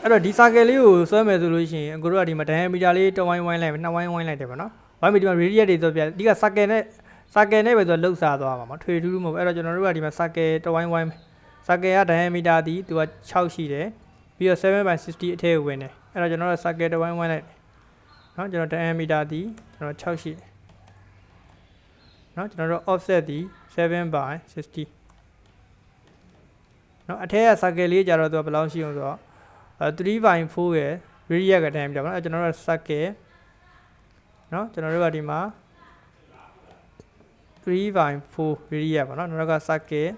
အဲ့တော့ဒီ circle လေးကိုဆွဲမယ်ဆိုလို့ရှိရင်ကိုတို့ကဒီမှာ diameter လေးတစ်ဝိုင်းဝိုင်းလိုက်နှစ်ဝိုင်းဝိုင်းလိုက်တယ်ပေါ့နော်။ဘာမှဒီမှာ radius တွေဆိုပြဒီက circle နဲ့ပဲဆိုလှုပ်ရှားသွားမှာမထွေထူးမဟုတ်အဲ့တော့ကျွန်တော်တို့ကဒီမှာ circle တစ်ဝိုင်းဝိုင်း circle က diameter ဒီသူက6ရှိတယ်ပြီးတော့ 7/60 အထက်ကိုဝင်တယ်အဲ့တော့ကျွန်တော်တို့ circle တစ်ဝိုင်းဝိုင်းလိုက်နော်ကျွန်တော် diameter ဒီကျွန်တော်6ရှိတယ်နော်ကျွန်တော်တို့ offset ဒီ 7/60နော်အထက်က circle လေးကြတော့သူကဘယ်လောက်ရှိအောင်ဆိုတော့3/4ရဲ့ radius က diameter ပေါ့နော်ကျွန်တော်တို့ circle နော်ကျွန်တော်တို့ကဒီမှာ3/4 radius ပေါ့နော်နောက်က circle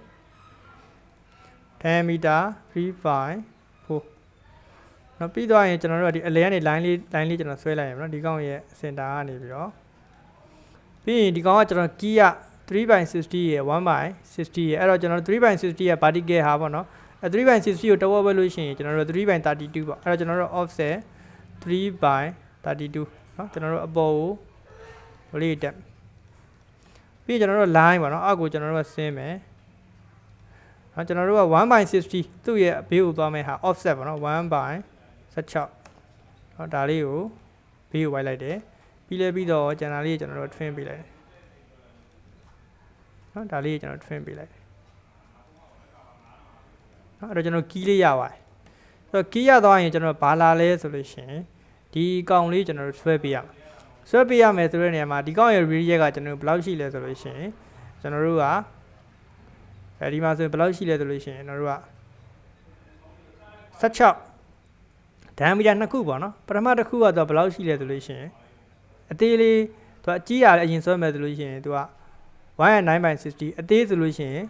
diameter 3/4နော်ပြီးသွားရင်ကျွန်တော်တို့ကဒီအလဲကနေ line လေးကျွန်တော်ဆွဲလိုက်ရမယ်နော်ဒီကောင်ရဲ့ center ကနေပြီးတော့ပြီးရင်ဒီကောင်ကကျွန်တော် key က3/60ရဲ့ 1/60ရဲ့အဲ့တော့ကျွန်တော်တို့3/60ရဲ့ vertical ဟာပေါ့နော်3/60ကိုတဝက်ပဲလို့ရှိရင်ကျွန်တော်တို့3/32ပေါ့အဲ့တော့ကျွန်တော်တို့ offset 3/32နော်ကျွန်တော်တို့အပေါ်ကိုလေးတက်ပြီးကျွန်တော်တို့ line ပေါ့နော်အောက်ကိုကျွန်တော်တို့ကဆင်းမယ်နော်ကျွန်တော်တို့က 1/60သူ့ရဲ့ဘေးကိုသွားမယ်ဟာ offset ပေါ့နော်1/16နော်ဒါလေးကိုဘေးကိုဝိုက်လိုက်တယ်ပြီးတော့ကျန်တာလေးကျွန်တော်တို့ trim ပေးလိုက်တယ်နော်ဒါလေးကျွန်တော် trim ပေးလိုက်တယ်နော်အဲ့တော့ကျွန်တော် key လေးရပါတယ်ဆိုတော့ key ရသွားရင်ကျွန်တော်ဘာလာလဲဆိုလို့ရှိရင်ဒီကောင်လေးကျွန်တော်တို့ဆွဲပေးရမယ်ဆိုတဲ့နေရာမှာဒီကောင်ရဲ့ radius ကကျွန်တော်တို့ဘယ်လောက်ရှိလဲဆိုလို့ရှိရင်ကျွန်တော်တို့ကဒီမှာဆိုဘယ်လောက်ရှိလဲဆိုလို့ရှိရင်ကျွန်တော်တို့က16 diameter နှစ်ခုပေါ့နော်ပထမတစ်ခုကတော့ဘယ်လောက်ရှိလဲဆိုလို့ရှိရင်အသေးလေးသူကအကြီးရတယ်အရင်ဆွဲမယ်ဆိုလို့ရှိရင်သူက 1/9/60အသေးဆိုလို့ရှိရင်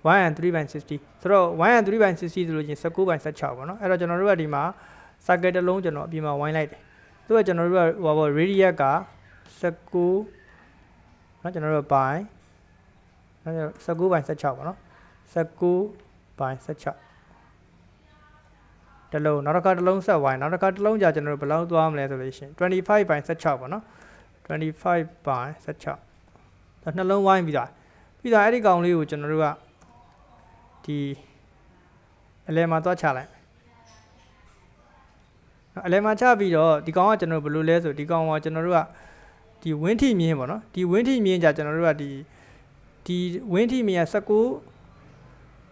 1/3/60ဆိုတော့ 1/3/60ဆိုလို့ရှိရင်19/16ပေါ့နော်အဲ့တော့ကျွန်တော်တို့ကဒီမှာ circle တစ်လုံးကျွန်တော်အပြင်မှာဝိုင်းလိုက်တယ်သူကကျွန်တော်တို့ကဟိုပါ radius က19နော်ကျွန်တော်တို့ by နော်19/16ပေါ့နော်19/16တလုံးနောက်တစ်ခါတလုံးဆက်ဝိုင်းနောက်တစ်ခါတလုံးကြာကျွန်တော်တို့ဘယ်လောက်သွားမလဲဆိုလို့ရှိရင်25/16ပေါ့နော်25/16ဒါနှလုံးဝိုင်းပြီးသားအဲ့ဒီကောင်လေးကိုကျွန်တော်တို့ကဒီအလဲမှာသွားချလိုက်အလဲမှာချပြီးတော့ဒီကောင်ကကျွန်တော်တို့ဘယ်လိုလဲဆိုဒီကောင်ကကျွန်တော်တို့ကဒီဝင်းထိမြင်းပေါ့နော်ဒီဝင်းထိမြင်းကြာကျွန်တော်တို့ကဒီဝင်းထိမြင်းက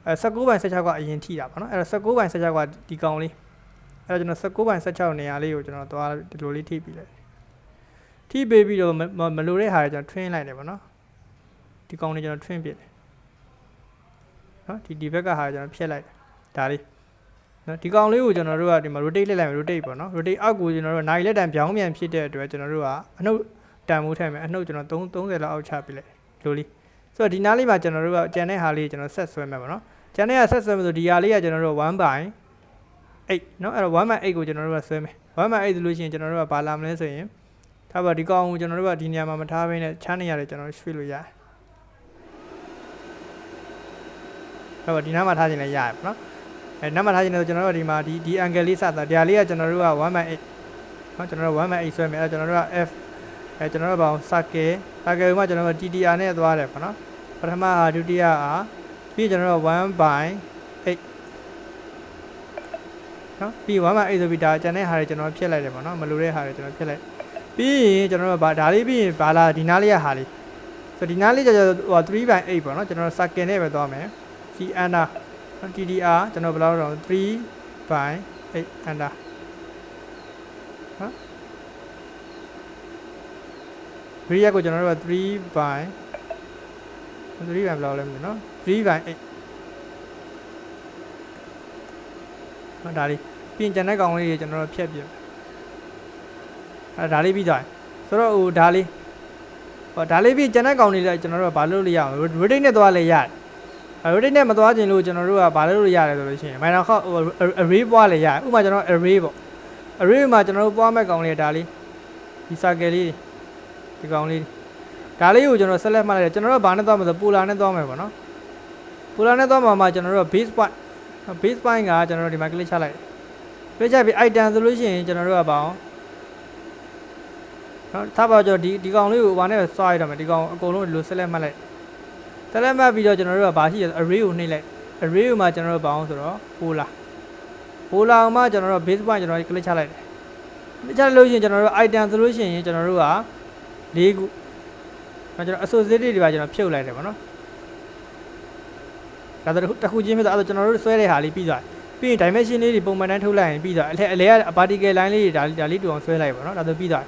19/16ကအရင်ထိတာပေါ့နော်အဲ့တော့19/16ကဒီကောင်လေးအဲ့တော့ကျွန်တော်19/16နေရာလေးကိုကျွန်တော်သွားဒီလိုလေးထိပြီးလိုက်ထိပေးပြီးတော့မလိုတဲ့ဟာတွေကျွန်တော် twin လိုက်တယ်ပေါ့နော်ဒီကောင်လေးကျွန်တော် twin ပြတယ်နော်ဒီဘက်ကဟာကျွန်တော်ဖြတ်လိုက်ဒါလေးနော်ဒီကောင်လေးကိုကျွန်တော်တို့ကဒီမှာ rotate လိုက် rotate ပေါ့နော် rotate အောက်ကိုကျွန်တော်တို့နိုင်လက်တံပြောင်းပြန်ဖြစ်တဲ့အတွက်ကျွန်တော်တို့ကအနှုတ်တန်မိုးထည့်မယ်အနှုတ်ကျွန်တော်30လောက်အောက်ချပေးလိုက်လိုလေးဆိုတော့ဒီနားလေးမှာကျွန်တော်တို့ကကျန်တဲ့ဟာလေးကျွန်တော်ဆက်ဆွဲမယ်ပေါ့နော်ကျန်တဲ့ဟာဆက်ဆွဲမယ်ဆိုဒီဟာလေးကကျွန်တော်တို့1/8နော်အဲ့တော့1/8ကိုကျွန်တော်တို့ကဆွဲမယ်1/8ဆိုလို့ရှိရင်ကျွန်တော်တို့ကဘာလာမလဲဆိုရင်ထားပါဒီကောင်ကိုကျွန်တော်တို့ကဒီနေရာမှာမထားဘဲနဲ့ချမ်းနေရတယ်ကျွန်တော်ရွှေ့လို့ရတယ်ထားပါဒီနားမှာထားခြင်းလည်းရတယ်ပေါ့နော်အဲနားမှာထားခြင်းလည်းကျွန်တော်တို့ဒီမှာဒီ angle လေးစတာဒီဟာလေးကကျွန်တော်တို့က1/8နော်ကျွန်တော်တို့1/8ဆွဲမယ်အဲ့ကျွန်တော်တို့က f အဲကျွန်တော်တို့ဘာအောင် circle မှာကျွန်တော်တို့ TTR နဲ့သွားတယ်ပေါ့နော်ပထမဟာဒုတိယဟာပြီးကျွန်တော်တို့ 1/8 နော်ပြီး1/8ဆိုပြီးဒါကျန်တဲ့ဟာတွေကျွန်တော်ဖြည့်လိုက်တယ်ပေါ့နော်မလိုတဲ့ဟာတွေကျွန်တော်ဖြည့်လိုက်ပြီးရင်ကျွန်တော်တို့ဒါလေးပြီးရင်ဘာလာဒီနားလေးရဟာလေးဆိုဒီနားလေးကျတော့ဟို3/8ပေါ့နော်ကျွန်တော်တို့ circle နဲ့ပဲသွားမယ် C under TTR ကျွန်တော်ဘယ်လောက်တော့3/8 under နော် radius ကိုကျွန်တော်တို့က3/3ဘယ်လောက်လဲမသိနော်3/8နော်ဒါလေးပြင်ကျန်တဲ့ကောင်လေးတွေကျွန်တော်တို့ဖြတ်ပြအဲဒါလေးပြီးသွားဆိုတော့ဟိုဒါလေးပြီးကျန်တဲ့ကောင်လေးလည်းကျွန်တော်တို့ကဘာလုပ်လို့ရအောင် rotate နဲ့သွားလဲရတယ် rotate နဲ့မသွားခြင်းလို့ကျွန်တော်တို့ကဘာလုပ်လို့ရတယ်ဆိုလို့ရှိရင် minor ခေါက် array ပွားလဲရတယ်ဥပမာကျွန်တော် array ပေါ့ array မှာကျွန်တော်တို့ပွားမဲ့ကောင်လေးဒါလေးဒီ circle လေးဒီကောင်လေးဒါလေးကိုကျွန်တော် select မှတ်လိုက်တယ်ကျွန်တော်တို့ဘာနဲ့သွားမလဲဆို polar နဲ့သွားမယ်ပေါ့နော် polar နဲ့သွားမှာကျွန်တော်တို့ base point ကကျွန်တော်တို့ဒီမှာ click ချလိုက်click ချပြီး item ဆိုလို့ရှိရင်ကျွန်တော်တို့ကဘာအောင်နော်ထားပါကျွန်တော်ဒီကောင်လေးကိုဘာနဲ့ဆွားရတော့မယ်ဒီကောင်အကုန်လုံးဒီလို select မှတ်လိုက် select မှတ်ပြီးတော့ကျွန်တော်တို့ကဘာရှိလဲ array ကိုနှိပ်လိုက် array ကိုမှကျွန်တော်တို့ဘာအောင်ဆိုတော့ polar ပိုလာအောင်မှကျွန်တော်တို့ base point ကျွန်တော်ကလစ်ချလိုက်တယ်ချလို့ရှိရင်ကျွန်တော်တို့ item ဆိုလို့ရှိရင်ကျွန်တော်တို့က၄ခုကျွန်တော် associate တွေပါကျွန်တော်ဖြုတ်လိုက်တယ်ဗောနော်ဒါဆိုတစ်ခုချင်းဖြစ်သွားအဲ့တော့ကျွန်တော်တို့ဆွဲတဲ့ဟာလေးပြီးသွားပြီးရင် dimension လေးတွေပုံမှန်တိုင်းထုတ်လိုက်ရင်ပြီးသွားအလဲက particle line လေးတွေဒါလေးတူအောင်ဆွဲလိုက်ဗောနော်ဒါဆိုပြီးသွား